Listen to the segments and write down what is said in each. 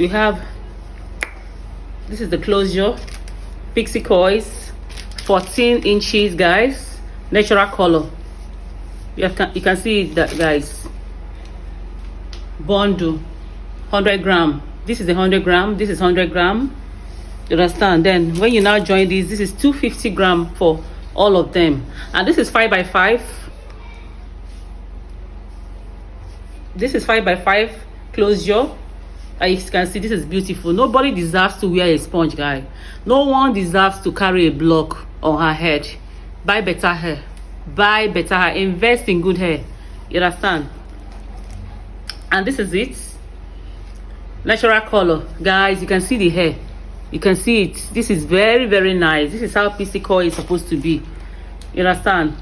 We have, this is the closure, Picxi coils, 14 inches, guys, natural color. You can see that, guys. Bundle, 100 gram. This is 100 gram. This is 100 gram. You understand? Then when you now join this is 250 gram for all of them, and this is 5 by 5. This is 5 by 5 closure. As you can see, this is beautiful. Nobody deserves to wear a sponge, guy. No one deserves to carry a block on her head. Buy better hair. Buy better hair. Invest in good hair. You understand? And this is it. Natural color, guys. You can see the hair. You can see it. This is very, very nice. This is how Picxi coil is supposed to be. You understand?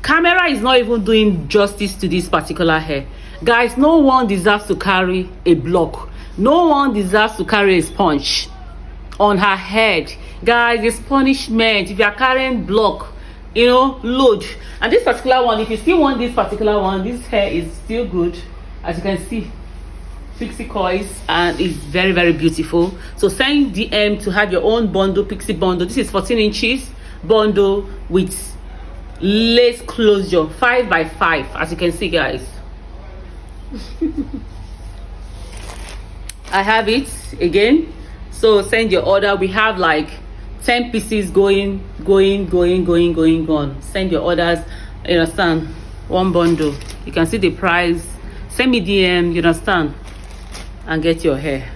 Camera is not even doing justice to this particular hair, guys. No one deserves to carry a block. No one deserves to carry a sponge on her head, guys. It's punishment if you are carrying block, you know, load. And this particular one, if you still want this particular one, this hair is still good. As you can see, Picxi coils, and it's very, very beautiful. So send DM to have your own bundle, Picxi bundle. This is 14 inches bundle with lace closure, 5 by 5, as you can see, guys. I have it again, so send your order. We have like 10 pieces going. Send your orders. You understand? One bundle. You can see the price. Send me DM, you understand, and get your hair.